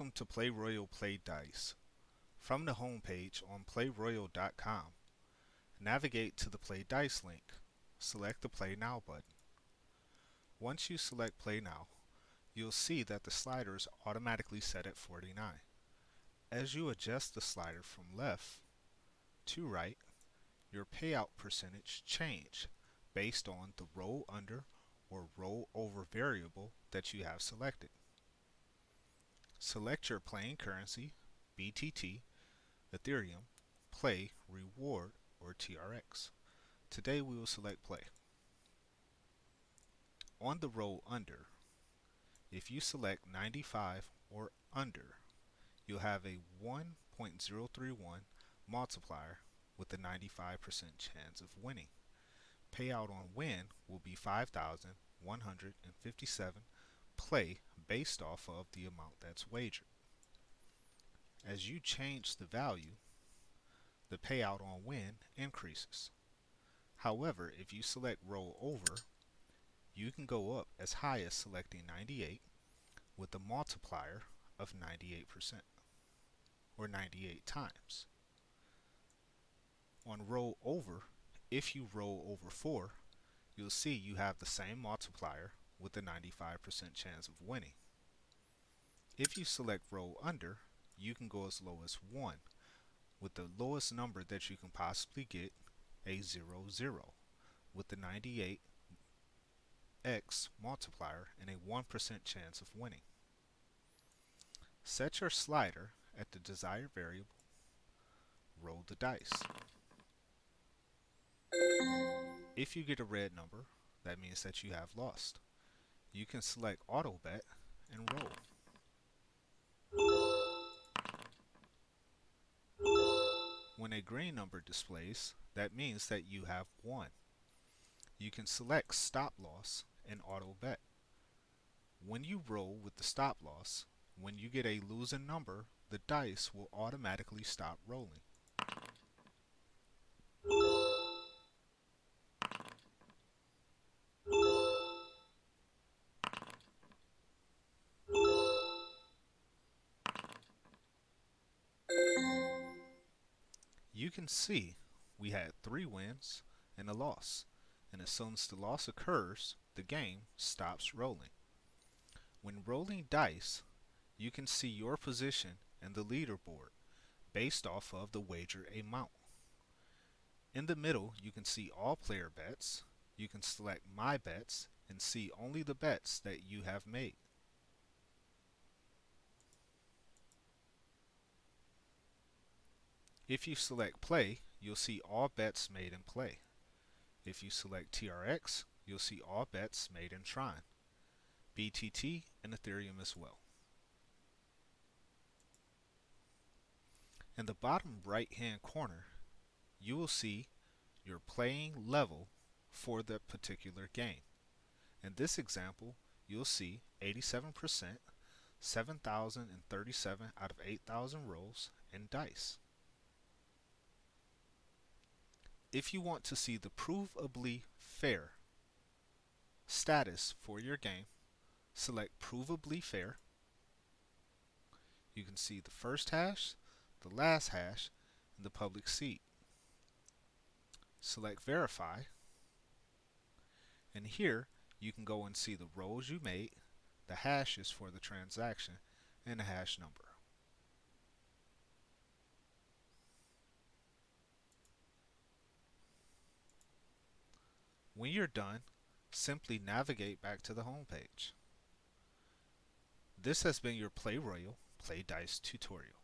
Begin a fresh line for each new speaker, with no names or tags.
Welcome to Play Royal Play Dice. From the homepage on playroyal.com, navigate to the Play Dice link. Select the Play Now button. Once you select Play Now, you'll see that the slider is automatically set at 49. As you adjust the slider from left to right, your payout percentage change based on the roll under or roll over variable that you have selected. Select your playing currency, BTT, Ethereum, Play, Reward, or TRX. Today we will select Play. On the roll under, if you select 95 or under, you'll have a 1.031 multiplier with a 95% chance of winning. Payout on win will be 5,157 play based off of the amount that's wagered. As you change the value, the payout on win increases. However, if you select roll over, you can go up as high as selecting 98 with a multiplier of 98% or 98 times. On roll over, if you roll over 4, you'll see you have the same multiplier with a 95% chance of winning. If you select roll under, you can go as low as 1 with the lowest number that you can possibly get, a 0, with the 98x multiplier and a 1% chance of winning. Set your slider at the desired variable. Roll the dice. If you get a red number, that means that you have lost. You can select auto bet and roll. When a green number displays, that means that you have won. You can select stop loss and auto bet. When you roll with the stop loss, when you get a losing number, the dice will automatically stop rolling. You can see we had 3 wins and a loss, and as soon as the loss occurs, the game stops rolling. When rolling dice, you can see your position in the leaderboard based off of the wager amount. In the middle, you can see all player bets. You can select my bets and see only the bets that you have made. If you select play, you'll see all bets made in play. If you select TRX, you'll see all bets made in Shrine, BTT, and Ethereum as well. In the bottom right hand corner, you will see your playing level for the particular game. In this example, you'll see 87%, 7,037 out of 8,000 rolls, and dice. If you want to see the provably fair status for your game, select provably fair. You can see the first hash, the last hash, and the public seed. Select verify, and here you can go and see the rolls you made, the hashes for the transaction, and the hash number. When you're done, simply navigate back to the home page. This has been your Play Royal Play Dice tutorial.